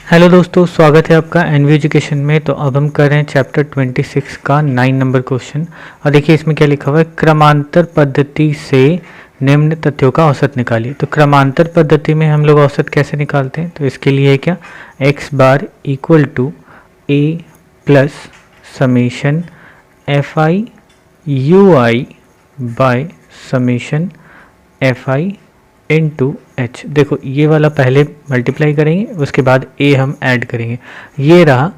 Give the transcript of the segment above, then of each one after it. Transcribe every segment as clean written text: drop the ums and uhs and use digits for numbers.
Hello दोस्तों, स्वागत है आपका एनवी एजुकेशन में। तो अब हम कर रहे हैं चैप्टर 26 का 9 नंबर क्वेश्चन। और देखिए इसमें क्या लिखा हुआ है, क्रमांतर पद्धति से निम्न तथ्यों का औसत निकालिए। तो क्रमांतर पद्धति में हम लोग औसत कैसे निकालते हैं? तो इसके लिए है क्या, X bar equal to A plus summation F I U I by summation F I into H. देखो ये वाला पहले मल्टीप्लाई करेंगे, उसके बाद ए हम ऐड करेंगे। ये रहा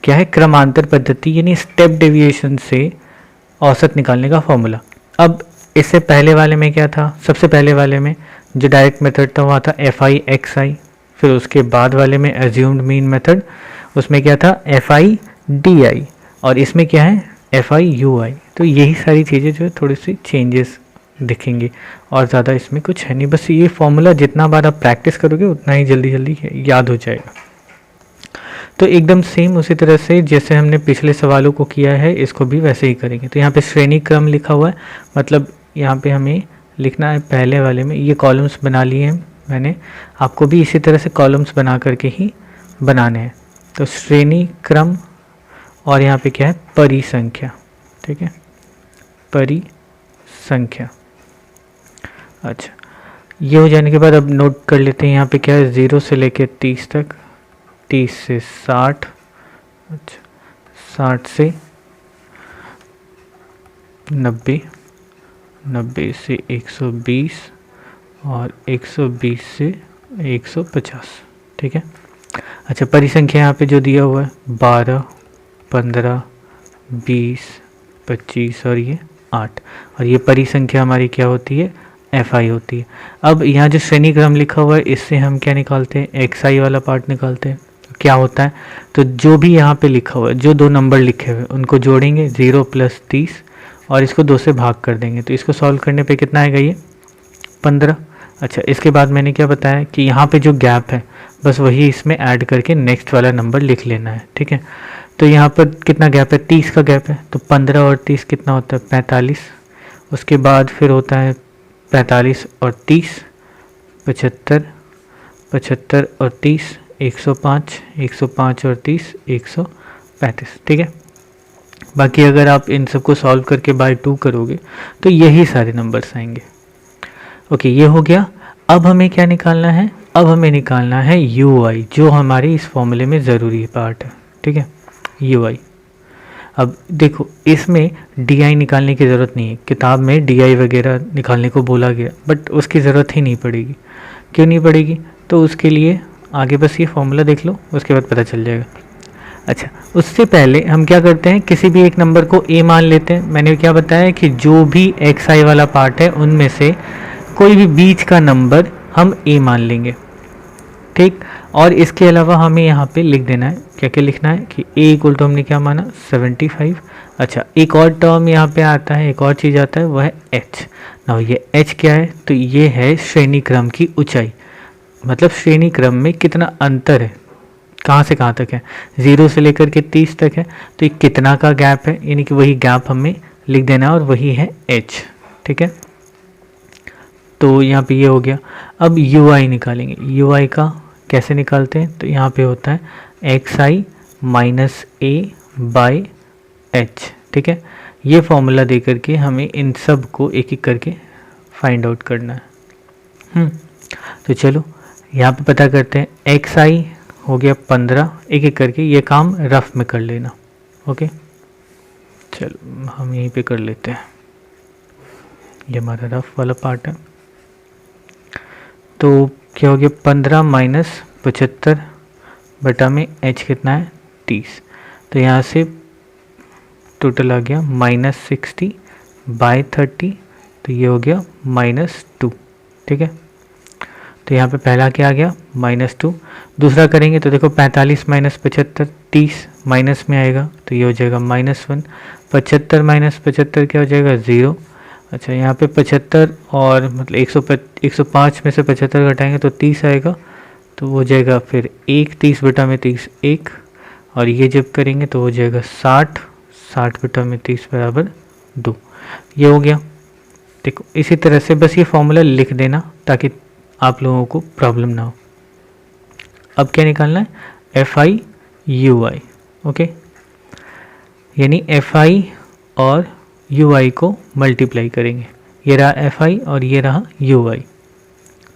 क्या है, क्रमांतर पद्धति यानी स्टेप डेविएशन से औसत निकालने का फॉर्मूला। अब इससे पहले वाले में क्या था, सबसे पहले वाले में जो डायरेक्ट मेथड था वहाँ था एफ आई एक्स आई। फिर उसके बाद वाले में एज्यूम्ड मीन मेथड, उसमें क्या था एफ आई डी आई। और इसमें क्या है एफ आई यू आई। तो यही सारी चीज़ें जो है थोड़ी सी चेंजेस दिखेंगे और ज़्यादा इसमें कुछ है नहीं। बस ये फॉर्मूला जितना बार आप प्रैक्टिस करोगे उतना ही जल्दी जल्दी याद हो जाएगा। तो एकदम सेम उसी तरह से जैसे हमने पिछले सवालों को किया है इसको भी वैसे ही करेंगे। तो यहाँ पे श्रेणी क्रम लिखा हुआ है, मतलब यहाँ पे हमें लिखना है पहले वाले में ये कॉलम्स बना लिए हैं मैंने, आपको भी इसी तरह से कॉलम्स बना करके ही बनाने हैं। तो श्रेणी क्रम और यहाँ पे क्या है परिसंख्या, ठीक है, परिसंख्या। अच्छा, ये हो जाने के बाद अब नोट कर लेते हैं यहाँ पे क्या है, 0 से लेके 30 तक, 30 से 60, अच्छा 60 से 90, 90 से 120 और 120 से 150, ठीक है। अच्छा, परिसंख्या यहाँ पे जो दिया हुआ है 12, 15, 20, 25 और ये 8। और ये परिसंख्या हमारी क्या होती है, एफ आई होती है। अब यहाँ जो श्रेणी क्रम लिखा हुआ है इससे हम क्या निकालते हैं, एक्स आई वाला पार्ट निकालते हैं। तो क्या होता है, तो जो भी यहाँ पे लिखा हुआ है, जो दो नंबर लिखे हुए उनको जोड़ेंगे 0 + 30 और इसको 2 से भाग कर देंगे। तो इसको सॉल्व करने पे कितना आएगा, ये 15। अच्छा, इसके बाद मैंने क्या बताया कि यहाँ पे जो गैप है बस वही इसमें ऐड करके नेक्स्ट वाला नंबर लिख लेना है, ठीक है। तो यहाँ पर कितना गैप है, 30 का गैप है। तो 15 और 30 कितना होता है, 45। उसके बाद फिर होता है 45 और 30, 75, 75 और 30, 105, 105 और 30, 135, ठीक है। बाकी अगर आप इन सबको सॉल्व करके बाय 2 करोगे तो यही सारे नंबर्स आएंगे। ओके, ये हो गया। अब हमें क्या निकालना है, अब हमें निकालना है यू आई, जो हमारे इस फॉर्मूले में ज़रूरी पार्ट है, ठीक है, यू आई। अब देखो इसमें डी आई निकालने की ज़रूरत नहीं है, किताब में डी आई वगैरह निकालने को बोला गया, बट उसकी ज़रूरत ही नहीं पड़ेगी। क्यों नहीं पड़ेगी, तो उसके लिए आगे बस ये फॉर्मूला देख लो, उसके बाद पता चल जाएगा। अच्छा, उससे पहले हम क्या करते हैं, किसी भी एक नंबर को ए मान लेते हैं। मैंने क्या बताया कि जो भी एक्स आई वाला पार्ट है उनमें से कोई भी बीच का नंबर हम ए मान लेंगे, ठीक। और इसके अलावा हमें यहाँ पे लिख देना है, क्या क्या लिखना है कि a इक्वल टू हमने क्या माना 75। अच्छा, एक और टर्म यहाँ पे आता है, एक और चीज़ आता है, वह है h। ना ये h क्या है, तो ये है श्रेणी क्रम की ऊंचाई, मतलब श्रेणी क्रम में कितना अंतर है, कहाँ से कहाँ तक है, 0 से लेकर के 30 तक है। तो ये कितना का गैप है, यानी कि वही गैप हमें लिख देना है और वही है h, ठीक है। तो यहाँ पे ये हो गया। अब यू आई निकालेंगे, यू आई का कैसे निकालते हैं, तो यहाँ पे होता है x I minus A by H, ठीक है। ये फॉर्मूला दे करके हमें इन सब को एक एक करके फाइंड आउट करना है। तो चलो यहाँ पे पता करते हैं, एक्स आई हो गया 15, एक एक करके ये काम रफ में कर लेना। ओके, चलो हम यहीं पे कर लेते हैं, ये हमारा रफ वाला पार्ट है। तो क्या हो गया, 15 माइनस 75 बटा में h कितना है 30। तो यहाँ से टोटल आ गया -60 बाय 30, तो ये हो गया -2, ठीक है। तो यहाँ पे पहला क्या आ गया -2। दूसरा करेंगे तो देखो 45 माइनस 75, 30 माइनस में आएगा तो ये हो जाएगा -1। 75 माइनस 75 क्या हो जाएगा 0। अच्छा, यहाँ पे 75 और मतलब 105 में से 75 घटाएंगे तो 30 आएगा, तो वो जाएगा फिर 1, 30 बटा में 30 1, और ये जब करेंगे तो हो जाएगा 60, 60 बटा में 30 बराबर 2। ये हो गया। देखो इसी तरह से बस ये फॉर्मूला लिख देना ताकि आप लोगों को प्रॉब्लम ना हो। अब क्या निकालना है, FI UI। ओके, यानी FI और UI को मल्टीप्लाई करेंगे। ये रहा FI और ये रहा UI।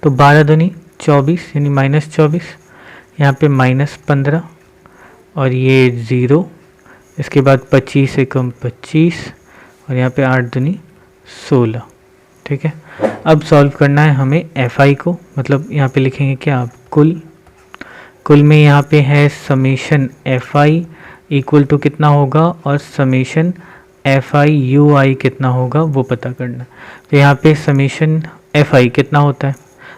तो 12 दूनी 24 यानी -24, यहाँ पे -15 और ये 0, इसके बाद 25 से कम 25 और यहाँ पे 8 दूनी 16। ठीक है, अब सॉल्व करना है हमें FI को, मतलब यहाँ पे लिखेंगे क्या आप, कुल में यहाँ पे है समेशन FI इक्वल टू कितना होगा और समेशन FI UI कितना होगा वो पता करना। तो यहाँ पे समेशन FI कितना होता है,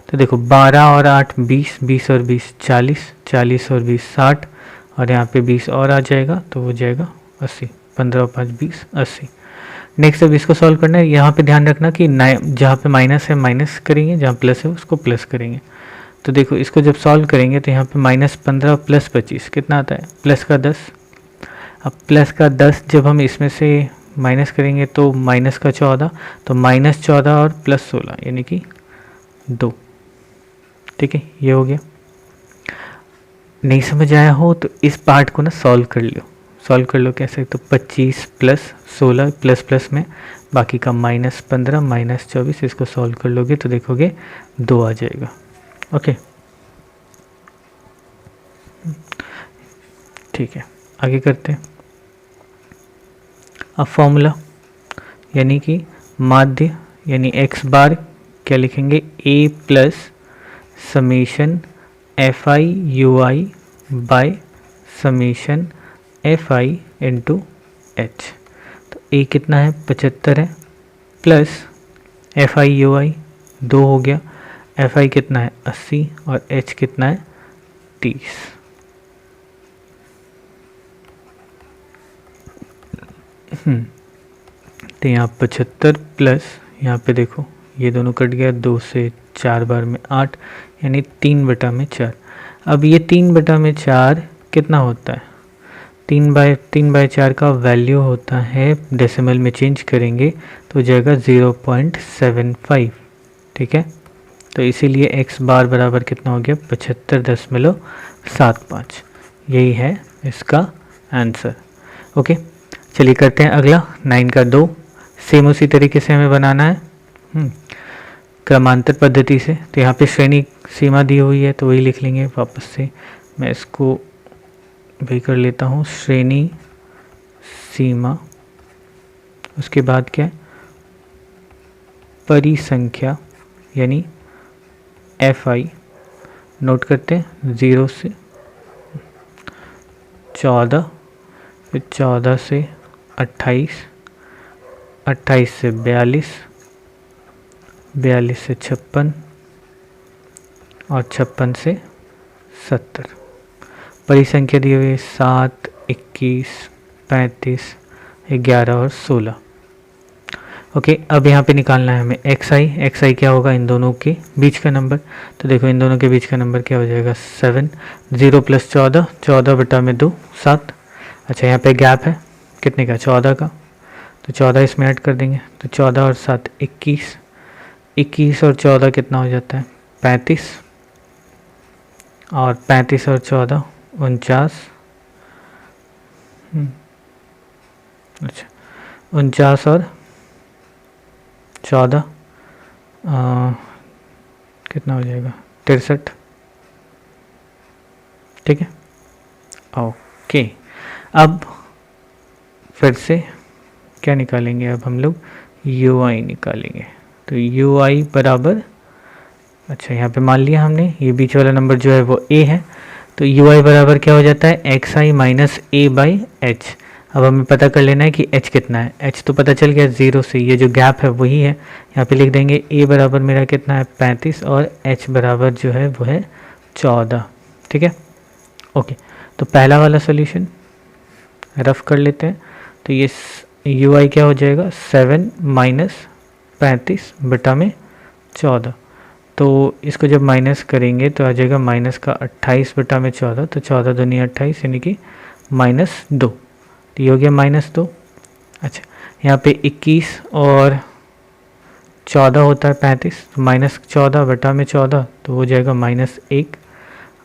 तो देखो 12 और 8 20, 20 और 20 40, 40 और 20 60 और यहाँ पे 20 और आ जाएगा तो वो जाएगा 80, 15 और 5 20 80। नेक्स्ट अब इसको सॉल्व करना है। यहाँ पे ध्यान रखना कि जहाँ पे माइनस है माइनस करेंगे, जहाँ प्लस है उसको प्लस करेंगे। तो देखो इसको जब सॉल्व करेंगे तो यहाँ पे -15 प्लस 25 कितना आता है, प्लस का 10। अब प्लस का 10 जब हम इसमें से माइनस करेंगे तो माइनस का 14, तो -14 और +16 यानी कि 2। ठीक है, ये हो गया। नहीं समझ आया हो तो इस पार्ट को ना सॉल्व कर लो कैसे, तो 25 + 16 प्लस में बाकी का -15 -24, इसको सॉल्व कर लोगे तो देखोगे 2 आ जाएगा। ओके, ठीक है, आगे करते हैं। अब फॉर्मूला यानी कि माध्य यानी x बार क्या लिखेंगे, a plus summation FI UI by summation FI into H। तो a कितना है 75 है, प्लस FI UI 2 हो गया, FI कितना है 80 और H कितना है 30। तो यहाँ 75 प्लस यहाँ पे देखो ये दोनों कट गया, 2 से 4 बार में 8 यानी 3/4। अब ये 3/4 कितना होता है, 3/4 का वैल्यू होता है, डेसिमल में चेंज करेंगे तो हो जाएगा 0.75। ठीक है, तो इसीलिए x बार बराबर कितना हो गया 75.75। यही है इसका आंसर। ओके, चलिए करते हैं अगला 9 का 2। सेम उसी तरीके से हमें बनाना है क्रमांतर पद्धति से। तो यहाँ पे श्रेणी सीमा दी हुई है तो वही लिख लेंगे वापस से। मैं इसको वही कर लेता हूँ, श्रेणी सीमा, उसके बाद क्या है परिसंख्या यानी FI। नोट करते हैं 0 से 14, फिर 14 से 28, 28 से 42, 42 से 56 और 56 से 70। परिसंख्या दी हुई है 7, 21, 35, 11 और 16। ओके, अब यहाँ पे निकालना है हमें XI क्या होगा, इन दोनों के बीच का नंबर। तो देखो इन दोनों के बीच का नंबर क्या हो जाएगा 7, 0 + 14, 14/2 7। अच्छा, यहाँ पे गैप है कितने का, 14 का, तो 14 इसमें ऐड कर देंगे। तो 14 और 7 21, 21 और 14 कितना हो जाता है 35, और 35 और 14 49। अच्छा, 49 और 14 कितना हो जाएगा 63। ठीक है, ओके। अब फिर से क्या निकालेंगे, अब हम लोग UI निकालेंगे। तो UI बराबर, अच्छा यहाँ पे मान लिया हमने ये बीच वाला नंबर जो है वो A है, तो UI बराबर क्या हो जाता है XI माइनस A/H। अब हमें पता कर लेना है कि H कितना है। H तो पता चल गया 0 से, ये जो गैप है वही है, यहाँ पे लिख देंगे A बराबर मेरा कितना है 35 और H बराबर जो है वो है 14। ठीक है, ओके। तो पहला वाला सॉल्यूशन रफ कर लेते हैं। तो ये UI क्या हो जाएगा 7 - 35/14। तो इसको जब माइनस करेंगे तो आ जाएगा माइनस का 28/14। तो 14 दूनी 28 यानी कि -2। तो ये हो गया -2। अच्छा, यहाँ पे 21 और 14 होता है 35, तो -14/14 तो हो जाएगा -1।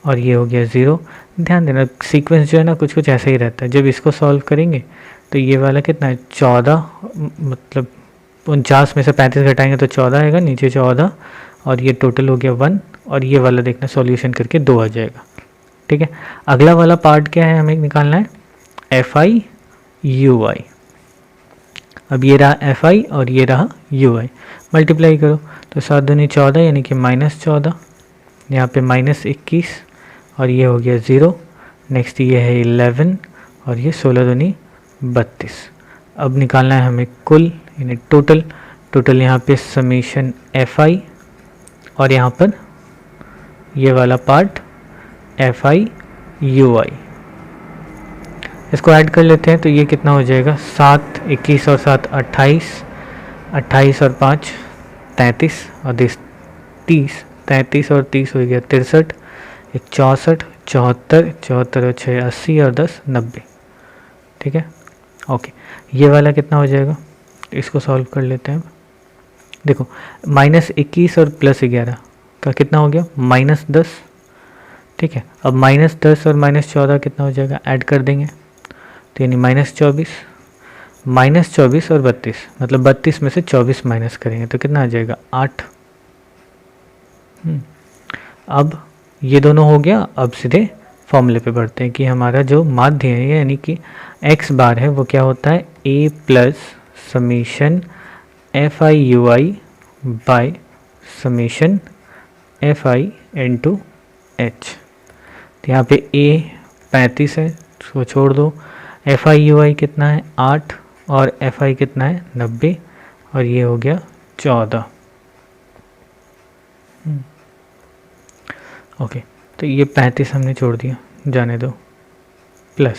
और ये हो गया 0। ध्यान देना सीक्वेंस जो है ना कुछ कुछ ऐसा ही रहता है। जब इसको सॉल्व करेंगे तो ये वाला कितना है 14, मतलब 49 में से 35 घटाएंगे तो 14 आएगा, नीचे 14 और ये टोटल हो गया 1 और ये वाला देखना सॉल्यूशन करके 2 आ जाएगा। ठीक है, अगला वाला पार्ट क्या है हमें निकालना है FI UI। अब ये रहा FI और ये रहा UI, मल्टीप्लाई करो तो 7 दूनी 14 यानी कि -14, यहाँ पे -21 और ये हो गया 0। नेक्स्ट ये है 11 और ये 16 दूनी 32। अब निकालना है हमें कुल यानी टोटल यहाँ पे समीशन FI और यहाँ पर ये वाला पार्ट FI UI। इसको ऐड कर लेते हैं तो ये कितना हो जाएगा 7, 21 और 7 28, 28 और 5 33 और 30, 33 और 30 हो गया 63, 64, 74, 74 और 6 80 और 10 90। ठीक है, ओके। ये वाला कितना हो जाएगा, इसको सॉल्व कर लेते हैं। देखो -21 और +11 का कितना हो गया -10। ठीक है, अब -10 और -14 कितना हो जाएगा, ऐड कर देंगे तो यानी -24 और 32, मतलब 32 में से 24 माइनस करेंगे तो कितना आ जाएगा 8। अब ये दोनों हो गया। अब सीधे फॉर्मूले पे बढ़ते हैं कि हमारा जो माध्य है यानी कि x बार है वो क्या होता है a plus summation FI UI bye summation FI into H। तो यहाँ पे a 35 है, उसको छोड़ दो। FI UI कितना है 8 और FI कितना है 90 और ये हो गया 14। ओके, तो ये 35 हमने छोड़ दिया, जाने दो, प्लस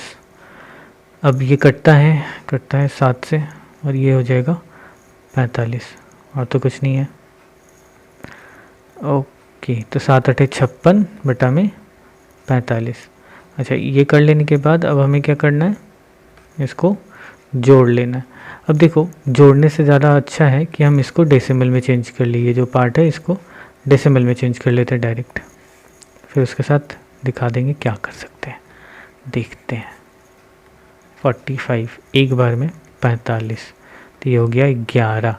अब ये कटता है 7 से और ये हो जाएगा 45 और तो कुछ नहीं है। ओके, तो 7 8 56 बटा में 45। अच्छा, ये कर लेने के बाद अब हमें क्या करना है, इसको जोड़ लेना है। अब देखो जोड़ने से ज़्यादा अच्छा है कि हम इसको डेसिमल में चेंज कर लिए, जो पार्ट है इसको डेसिमल में चेंज कर लेते हैं डायरेक्ट, फिर उसके साथ दिखा देंगे क्या कर सकते हैं। देखते हैं 45 एक बार में 45, तो ये हो गया 11।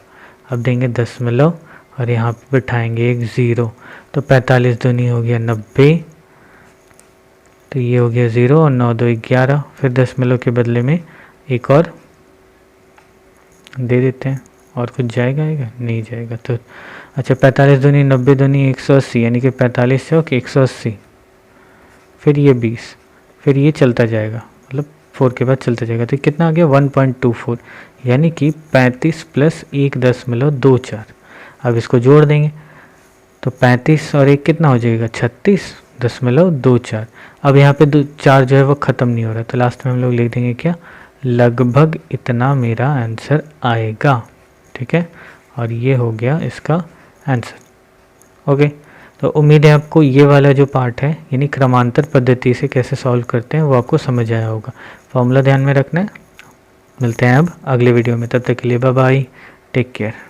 अब देंगे दशमलव और यहाँ पे बिठाएंगे एक 0, तो 45 दूनी हो गया 90, तो ये हो गया 0 और 9 2 11। फिर दशमलव के बदले में एक और दे देते हैं, और कुछ जाएगा नहीं जाएगा। तो अच्छा 45 दूनी 90 दूनी 180 यानी कि 45 चौक 180, फिर ये 20, फिर ये चलता जाएगा, मतलब 4 के बाद चलता जाएगा। तो कितना आ गया 1.24 यानी कि 35 प्लस 1.24। अब इसको जोड़ देंगे तो 35 और 1 कितना हो जाएगा 36.24। अब यहाँ पे 4 जो है वो ख़त्म नहीं हो रहा, तो लास्ट में हम लोग लिख देंगे क्या, लगभग इतना मेरा आंसर आएगा। ठीक है, और ये हो गया इसका आंसर। ओके, तो उम्मीद है आपको ये वाला जो पार्ट है यानी क्रमांतर पद्धति से कैसे सॉल्व करते हैं वो आपको समझ आया होगा। फॉर्मूला ध्यान में रखना है। मिलते हैं अब अगले वीडियो में, तब तक के लिए बाय बाय, टेक केयर।